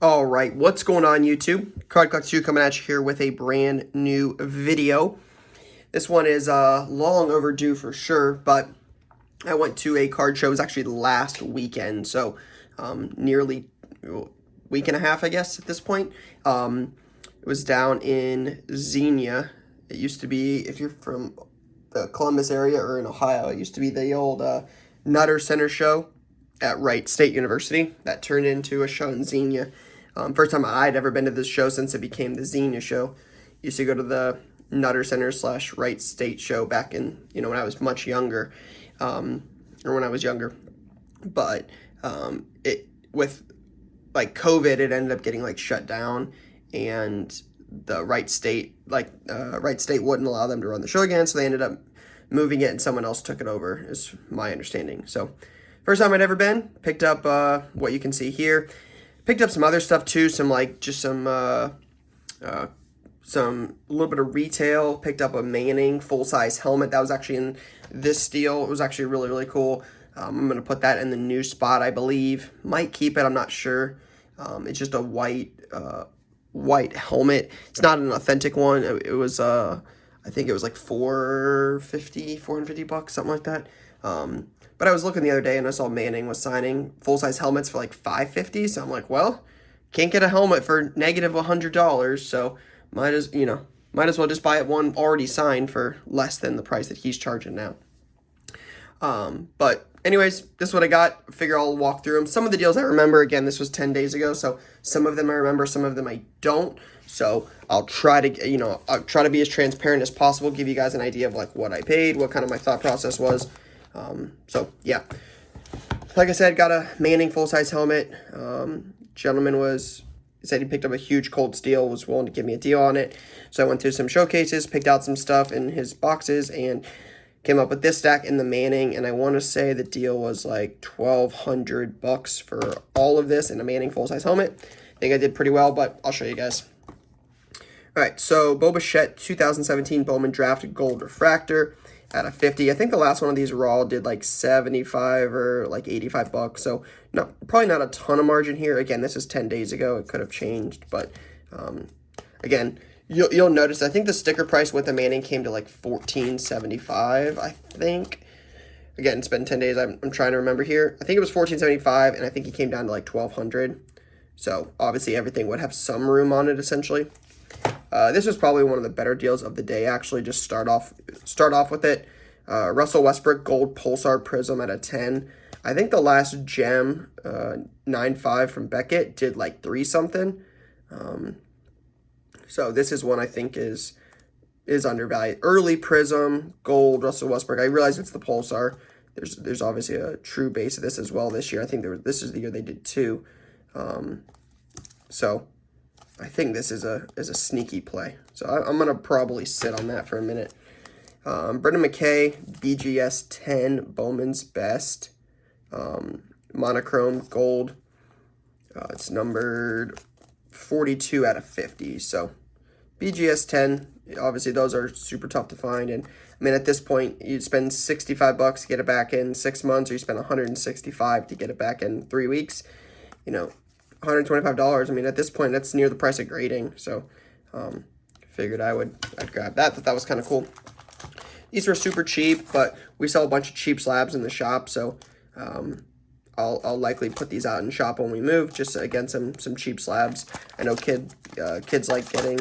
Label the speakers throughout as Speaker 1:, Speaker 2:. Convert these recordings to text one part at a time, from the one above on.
Speaker 1: All right, what's going on YouTube? Card Collector 2 coming at you here with a brand new video. This one is long overdue for sure, but I went to a card show. It was actually last weekend, so nearly a week and a half, I guess, at this point. It was down in Xenia. It used to be, if you're from the Columbus area or in Ohio, it used to be the old Nutter Center show at Wright State University that turned into a show in Xenia. First time I'd ever been to this show since it became the Xenia show. Used to go to the Nutter Center / Wright State show back in, when I was much younger, or when I was younger. But it with like COVID, it ended up getting like shut down, and the Wright State wouldn't allow them to run the show again, so they ended up moving it, and someone else took it over, is my understanding. So first time I'd ever been, picked up what you can see here. Picked up some other stuff too, some little bit of retail. Picked up a Manning full-size helmet that was actually in this steel. It was actually really, really cool. I'm going to put that in the new spot, I believe. Might keep it, I'm not sure. It's just a white helmet. It's not an authentic one. It was, I think it was like $450 bucks, something like that. But I was looking the other day and I saw Manning was signing full-size helmets for like $550. So I'm like, well, can't get a helmet for negative $100. So might as well just buy it one already signed for less than the price that he's charging now. But anyways, this is what I got. I figure I'll walk through them. Some of the deals I remember, again, this was 10 days ago. So some of them I remember, some of them I don't. So I'll try to be as transparent as possible, give you guys an idea of like what I paid, what kind of my thought process was. So yeah, like I said, got a Manning full-size helmet. Gentleman said he picked up a huge cold steel, was willing to give me a deal on it. So I went through some showcases, picked out some stuff in his boxes, and came up with this stack in the Manning. And I want to say the deal was like $1,200 for all of this in a Manning full-size helmet. I think I did pretty well, but I'll show you guys. All right, so Bo Bichette 2017 Bowman Draft Gold Refractor at a 50. I think the last one of these raw did like 75 or like 85 bucks. So probably not a ton of margin here. Again, this is 10 days ago. It could have changed, but again, you'll notice I think the sticker price with the Manning came to like $14.75, I think. Again, it's been 10 days. I'm trying to remember here. I think it was $14.75, and I think he came down to like $1,200. So obviously everything would have some room on it essentially. This was probably one of the better deals of the day, actually. Just start off with it. Russell Westbrook Gold Pulsar Prizm at a 10. I think the last gem, 9.5 from Beckett, did like 3 something. So this is one I think is undervalued. Early Prizm Gold Russell Westbrook. I realize it's the Pulsar. There's obviously a true base of this as well this year. I think this is the year they did 2. So I think this is a sneaky play. So I'm going to probably sit on that for a minute. Brendan McKay, BGS 10, Bowman's Best, monochrome gold. It's numbered 42 out of 50. So BGS 10, obviously those are super tough to find. And I mean, at this point, you spend $65 to get it back in 6 months, or you spend $165 to get it back in 3 weeks. $125. I mean, at this point, that's near the price of grading. So, figured I'd grab that. Thought that was kind of cool. These were super cheap, but we sell a bunch of cheap slabs in the shop. So, I'll likely put these out in shop when we move. Just again, some cheap slabs. I know kids like getting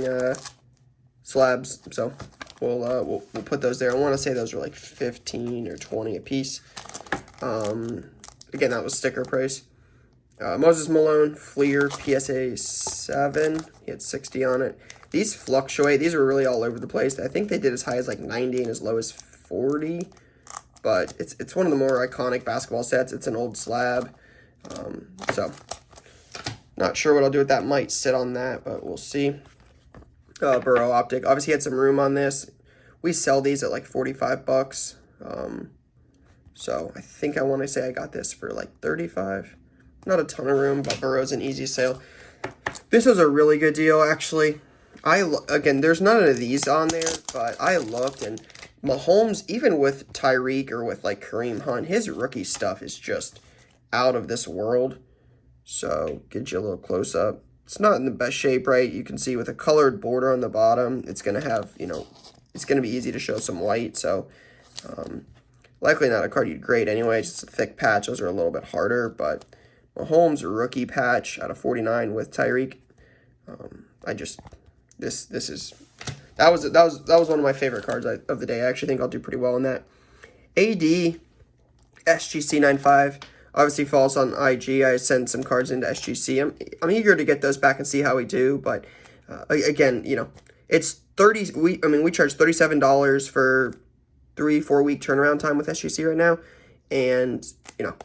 Speaker 1: slabs, so we'll put those there. I want to say those are like 15 or 20 a piece. Again, that was sticker price. Moses Malone, Fleer, PSA 7. He had 60 on it. These fluctuate. These are really all over the place. I think they did as high as like 90 and as low as 40. But it's one of the more iconic basketball sets. It's an old slab. So, not sure what I'll do with that. Might sit on that, but we'll see. Burrow Optic. Obviously, had some room on this. We sell these at like 45 bucks. So, I think I want to say I got this for like 35. Not a ton of room, but Burrow's an easy sale. This was a really good deal, actually. Again, there's none of these on there, but I looked, and Mahomes, even with Tyreek or with like Kareem Hunt, his rookie stuff is just out of this world. So, get you a little close up. it's not in the best shape, right? You can see with a colored border on the bottom, it's going to have, you know, it's going to be easy to show some white. So likely not a card you'd grade anyway. Just a thick patch. Those are a little bit harder, but Mahomes rookie patch out of 49 with Tyreek. That was one of my favorite cards of the day. I actually think I'll do pretty well in that. AD SGC 95 obviously falls on IG. I send some cards into SGC. I'm eager to get those back and see how we do, but again, you know, it's we charge $37 for 3-4 week turnaround time with SGC right now, and you know,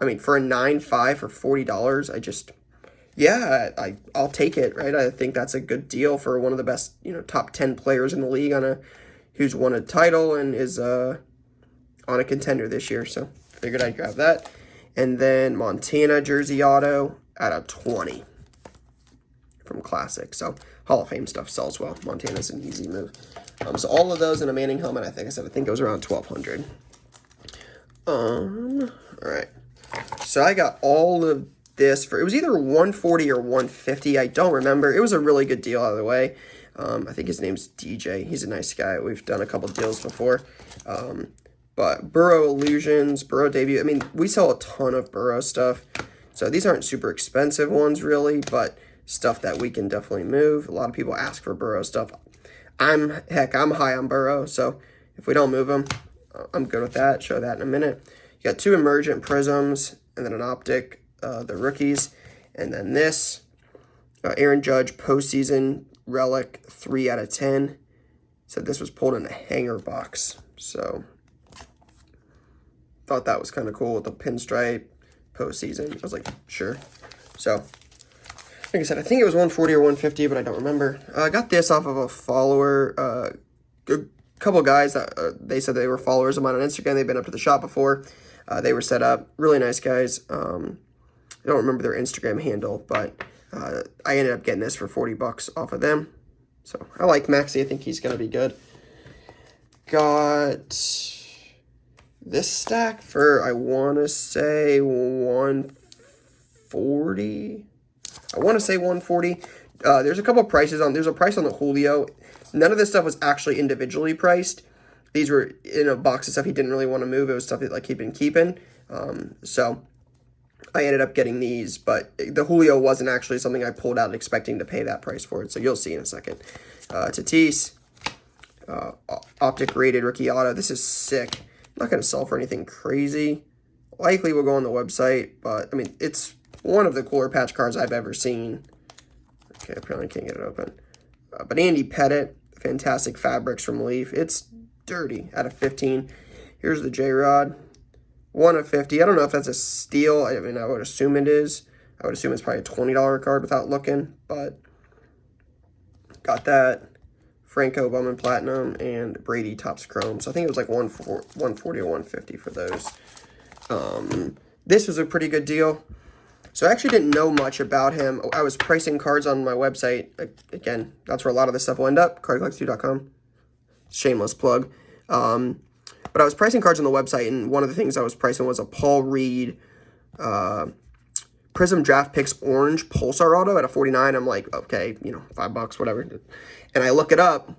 Speaker 1: I mean, for a 9.5 for $40, I'll take it, right? I think that's a good deal for one of the best, you know, top 10 players in the league who's won a title and is on a contender this year. So figured I'd grab that. And then Montana jersey auto out of 20 from Classic. So Hall of Fame stuff sells well. Montana's an easy move. So all of those in a Manning helmet, I think it was around $1,200. All right. So I got all of this it was either $140 or $150. I don't remember. It was a really good deal either way. I think his name's DJ. He's a nice guy. We've done a couple deals before. But Burrow Illusions, Burrow debut. I mean, we sell a ton of Burrow stuff. So these aren't super expensive ones really, but stuff that we can definitely move. A lot of people ask for Burrow stuff. I'm high on Burrow. So if we don't move them, I'm good with that. Show that in a minute. You got 2 emergent Prizms and then an optic, the rookies. And then this, Aaron Judge postseason relic 3 out of 10. Said this was pulled in a hanger box. So thought that was kind of cool with the pinstripe postseason. I was like, sure. So like I said, I think it was $140 or $150, but I don't remember. I got this off of a follower. A couple guys that they said they were followers of mine on Instagram. They've been up to the shop before. They were set up. Really nice guys. I don't remember their Instagram handle, but I ended up getting this for $40 off of them. So I like Maxey. I think he's going to be good. Got this stack for, I want to say, $140. I want to say $140. There's a couple prices on. There's a price on the Julio. None of this stuff was actually individually priced. These were in a box of stuff he didn't really want to move. It was stuff that like he'd been keeping. So I ended up getting these, but the Julio wasn't actually something I pulled out expecting to pay that price for it. So you'll see in a second. Tatis, optic rated rookie auto. This is sick. Not going to sell for anything crazy. Likely will go on the website, but I mean, it's one of the cooler patch cards I've ever seen. Okay, apparently I can't get it open. But Andy Pettit, fantastic fabrics from Leaf. It's dirty out of 15. Here's the J-Rod. 1 of 50. I don't know if that's a steal. I mean, I would assume it is. I would assume it's probably a $20 card without looking, but got that. Franco Bowman Platinum and Brady Topps Chrome. So I think it was like $140 or $150 for those. This was a pretty good deal. So I actually didn't know much about him. I was pricing cards on my website. Again, that's where a lot of this stuff will end up, cardcollects2.com. Shameless plug. But I was pricing cards on the website, and one of the things I was pricing was a Paul Reed Prizm Draft Picks Orange Pulsar Auto at a 49. I'm like, okay, you know, $5, whatever. And I look it up,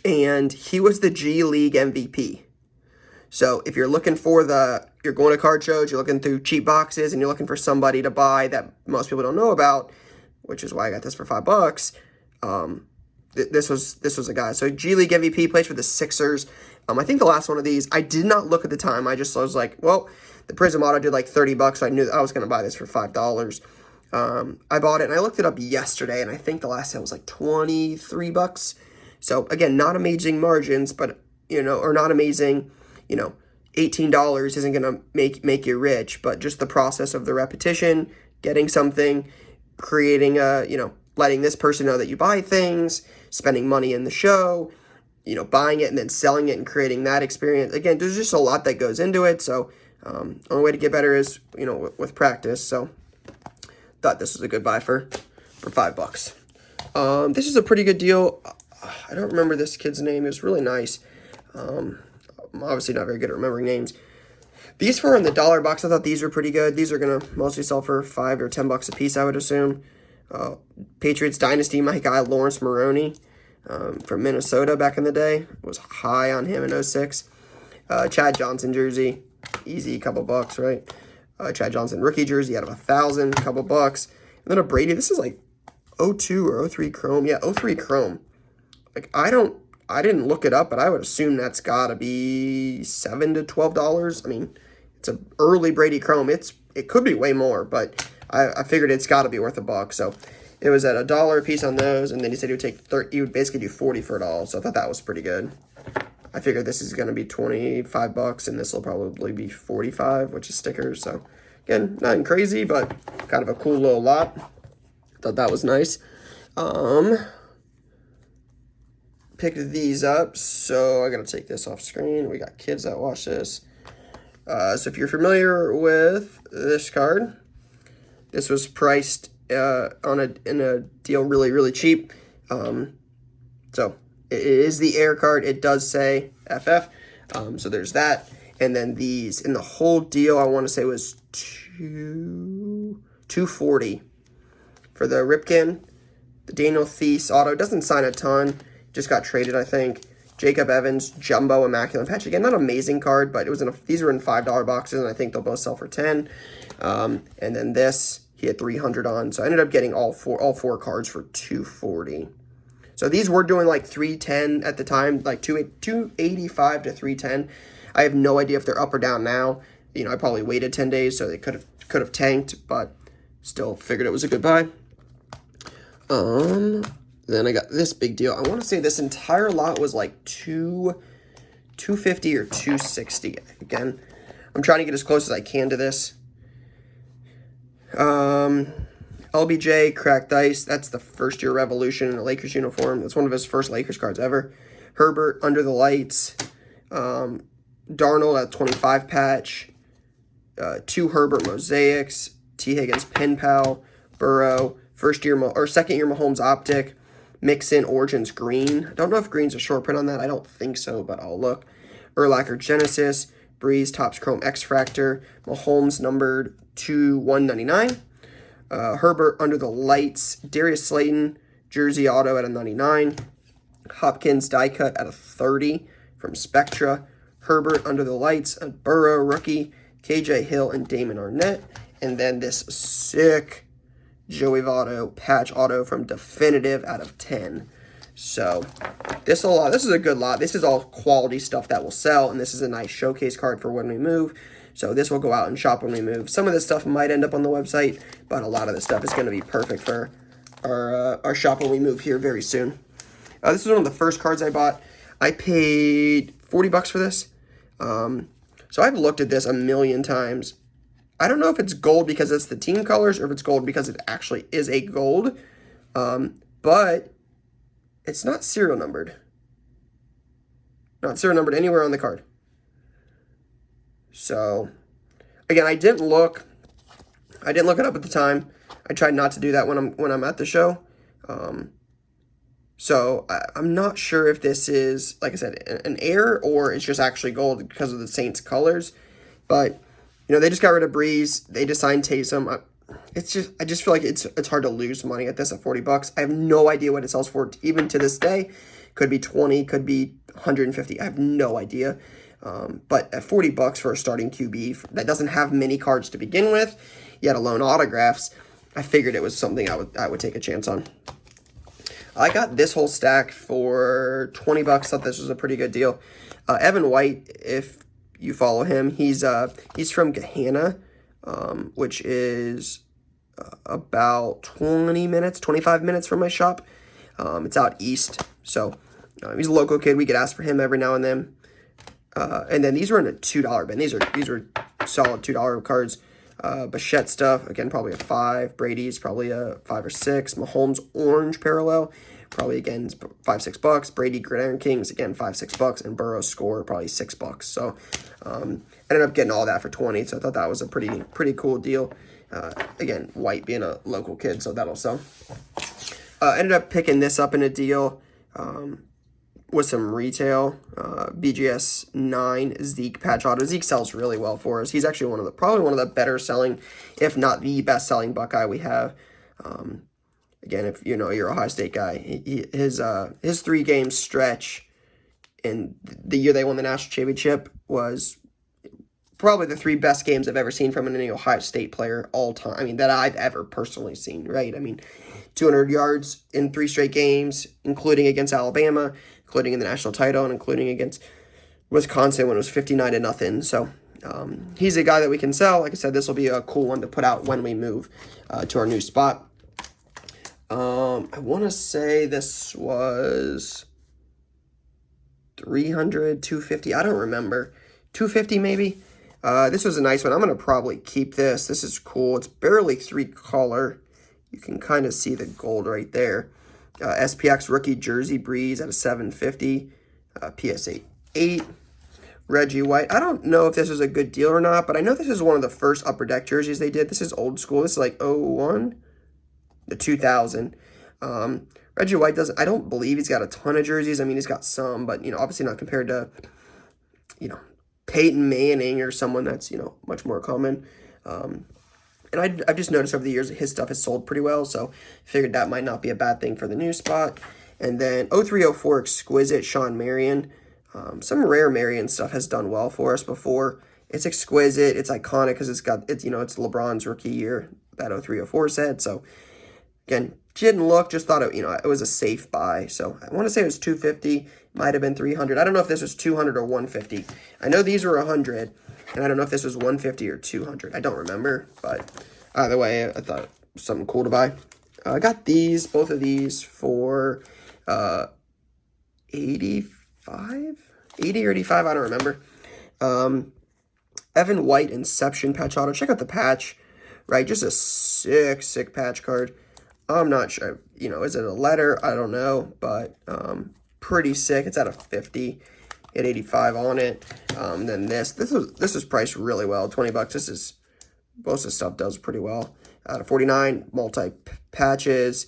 Speaker 1: and he was the G League MVP. So if you're looking for you're going to card shows, you're looking through cheap boxes, and you're looking for somebody to buy that most people don't know about, which is why I got this for $5. This was a guy. So G League MVP, plays for the Sixers. I think the last one of these, I did not look at the time. I was like, well, the Prizm Auto did like $30, so I knew I was going to buy this for $5. I bought it, and I looked it up yesterday, and I think the last sale was like $23. So again, not amazing margins, but you know, or not amazing, you know, $18 isn't going to make you rich, but just the process of the repetition, getting something, creating you know, letting this person know that you buy things, spending money in the show, you know, buying it and then selling it and creating that experience. Again, there's just a lot that goes into it. So only way to get better is, you know, with practice. So thought this was a good buy for $5. This is a pretty good deal. I don't remember this kid's name. It was really nice. I'm obviously not very good at remembering names. These were in the dollar box. I thought these were pretty good. These are going to mostly sell for $5 or $10 a piece, I would assume. Patriots Dynasty, my guy Lawrence Maroney from Minnesota back in the day. Was high on him in 06. Chad Johnson jersey, easy, couple bucks, right? Chad Johnson rookie jersey out of 1,000, couple bucks. And then a Brady, this is like 02 or 03 chrome. Yeah, 03 chrome. Like, I didn't look it up, but I would assume that's got to be $7 to $12. I mean, it's an early Brady chrome. It could be way more, but I figured it's got to be worth $1. So it was at $1 a piece on those, and then he said he would take 30. He would basically do 40 for it all. So I thought that was pretty good. I figured this is going to be $25, and this will probably be 45, which is stickers. So again, nothing crazy, but kind of a cool little lot. Thought that was nice. Picked these up, so I gotta take this off screen. We got kids that watch this. So if you're familiar with this card, this was priced in a deal really cheap. So it is the Air card. It does say FF. So there's that, and then these in the whole deal. I want to say was $240 for the Ripken, the Daniel Thies auto. Doesn't sign a ton. Just got traded, I think. Jacob Evans, Jumbo Immaculate Patch. Again, not an amazing card, but it was these were in $5 boxes, and I think they'll both sell for $10. And then this, he had 300 on. So I ended up getting all four cards for $240. So these were doing like $310 at the time, like $285 to $310. I have no idea if they're up or down now. You know, I probably waited 10 days, so they could have tanked, but still figured it was a good buy. Then I got this big deal. I want to say this entire lot was like $250 or $260. Again, I'm trying to get as close as I can to this. LBJ Cracked Ice. That's the first year Revolution in a Lakers uniform. That's one of his first Lakers cards ever. Herbert Under the Lights. Darnold at 25 patch. 2 Herbert Mosaics. T. Higgins Pen Pal. Burrow. Second year Mahomes Optic. Mixin Origins Green. I don't know if green's a short print on that. I don't think so, but I'll look. Urlacher Genesis. Breeze Topps Chrome X-Fractor. Mahomes numbered 2/199. Herbert Under the Lights. Darius Slayton Jersey Auto at a 99. Hopkins Die Cut at a 30 from Spectra. Herbert Under the Lights. A Burrow Rookie. KJ Hill and Damon Arnett. And then this sick Joey Votto patch auto from Definitive out of 10. So this is a good lot. This is all quality stuff that will sell, and this is a nice showcase card for when we move. So this will go out and shop when we move. Some of this stuff might end up on the website, but a lot of this stuff is going to be perfect for our shop when we move here very soon. This is one of the first cards I bought. I paid $40 for this. So I've looked at this a million times. I don't know if it's gold because it's the team colors or if it's gold because it actually is a gold. But it's not serial numbered. Not serial numbered anywhere on the card. So, again, I didn't look it up at the time. I tried not to do that when I'm at the show. So I'm not sure if this is, like I said, an error or it's just actually gold because of the Saints colors. But you know, they just got rid of Breeze. They just signed Taysom. I just feel like it's hard to lose money at this at $40. I have no idea what it sells for even to this day. Could be 20, could be 150. I have no idea. But at $40 for a starting QB that doesn't have many cards to begin with, yet alone autographs, I figured it was something I would take a chance on. I got this whole stack for $20. Thought this was a pretty good deal. Evan White, if you follow him, he's from Gahanna, which is about 25 minutes from my shop. It's out east, so he's a local kid. We could ask for him every now and then. And then these were in a $2 bin. These were solid $2 cards. Bichette stuff, again, probably a 5. Brady's probably a 5 or 6. Mahomes Orange Parallel, probably again $5-6. Brady Gridiron Kings, again $5-6. And Burrow Score, probably $6. So ended up getting all that for 20. So I thought that was a pretty cool deal. Again, White being a local kid, so that'll sell. Ended up picking this up in a deal with some retail. BGS 9 Zeke patch auto. Zeke sells really well for us. He's actually probably one of the better selling, if not the best selling Buckeye we have. Again, if you know you're a Ohio State guy, his 3-game stretch in the year they won the national championship was probably the 3 best games I've ever seen from any Ohio State player all time. I mean, that I've ever personally seen, right? I mean, 200 yards in 3 straight games, including against Alabama, including in the national title, and including against Wisconsin when it was 59-0. So he's a guy that we can sell. Like I said, this will be a cool one to put out when we move to our new spot. I want to say this was 300, 250. I don't remember. 250 maybe. This was a nice one. I'm going to probably keep this. This is cool. It's barely 3-color. You can kind of see the gold right there. SPX rookie jersey breeze at a 750. PSA 8. Reggie White. I don't know if this is a good deal or not, but I know this is one of the first Upper Deck jerseys they did. This is old school. This is like 01. The 2000. Reggie White doesn't, I don't believe he's got a ton of jerseys. I mean, he's got some, but, you know, obviously not compared to, you know, Peyton Manning or someone that's, you know, much more common. And I've just noticed over the years that his stuff has sold pretty well, so figured that might not be a bad thing for the new spot. And then 0304 Exquisite Sean Marion. Some rare Marion stuff has done well for us before. It's exquisite. It's iconic because it's LeBron's rookie year, that 0304 said. So, again, didn't look, just thought it was a safe buy. So I want to say it was 250, might have been 300. I don't know if this was 200 or 150. I know these were 100, and I don't know if this was 150 or 200. I don't remember, but either way, I thought it was something cool to buy. I got both of these for 85, 80 or 85. I don't remember. Evan White Inception patch auto. Check out the patch, right? Just a sick patch card. I'm not sure, you know, is it a letter? I don't know, but pretty sick. It's at a 50, hit 85 on it. Then this is priced really well, $20. This is, most of the stuff does pretty well. Out of 49, multi patches,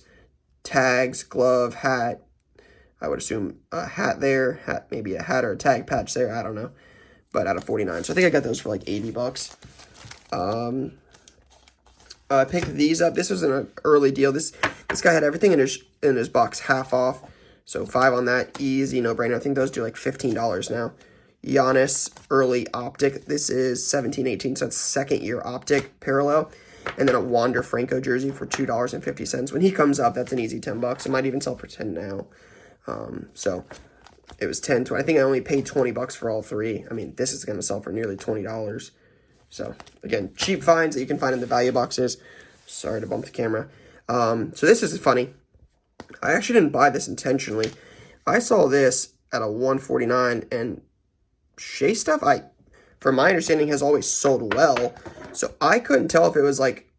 Speaker 1: tags, glove, hat. I would assume a hat there, maybe a hat or a tag patch there. I don't know, but out of 49. So I think I got those for like $80. I picked these up. This was an early deal. This guy had everything in his box half off. So 5 on that, easy, no brainer. I think those do like $15 now. Giannis early optic. This is 17-18, so it's 2nd-year optic parallel. And then a Wander Franco jersey for $2.50. When he comes up, that's an easy $10. It might even sell for 10 now. So it was 10. I think I only paid $20 for all 3. I mean, this is going to sell for nearly $20. So, again, cheap finds that you can find in the value boxes. Sorry to bump the camera. So this is funny. I actually didn't buy this intentionally. I saw this at a 149, and Shea stuff, from my understanding, has always sold well. So I couldn't tell if it was like,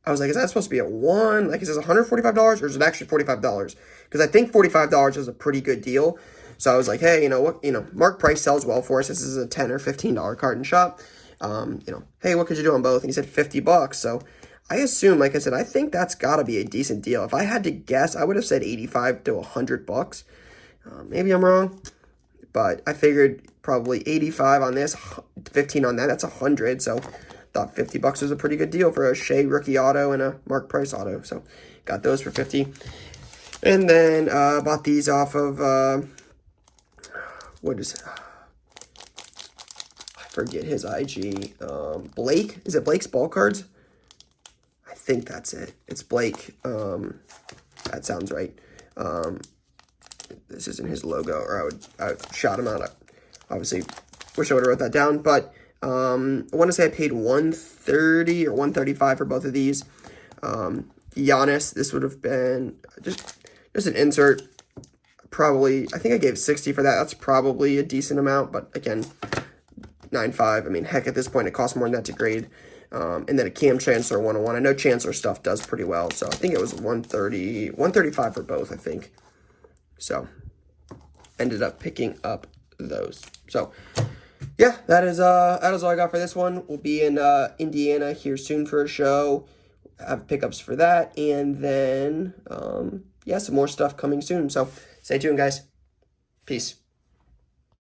Speaker 1: I was like, is that supposed to be a 1? Like, is this $145 or is it actually $45? Because I think $45 is a pretty good deal. So I was like, hey, you know what? You know, Mark Price sells well for us. This is a $10 or $15 card in shop. You know, hey, what could you do on both? And he said $50. So I assume, like I said, I think that's got to be a decent deal. If I had to guess, I would have said $85 to $100. Maybe I'm wrong, but I figured probably 85 on this, 15 on that. That's 100. So thought $50 was a pretty good deal for a Shea rookie auto and a Mark Price auto. So got those for 50. And then bought these off of what is it? Forget his IG. Blake, is it Blake's Ball Cards? I think that's it. It's Blake. That sounds right. This isn't his logo, or I would shout him out. I obviously wish I would have wrote that down, but I want to say I paid $130 or $135 for both of these. Giannis, this would have been just an insert. Probably, I think I gave $60 for that. That's probably a decent amount, but again, $9.5. I mean, heck, at this point, it costs more than that to grade. And then a Cam Chancellor 101. I know Chancellor stuff does pretty well, so I think it was $135 for both, I think. So, ended up picking up those. So, yeah, that is all I got for this one. We'll be in Indiana here soon for a show. Have pickups for that, and then, yeah, some more stuff coming soon. So, stay tuned, guys. Peace.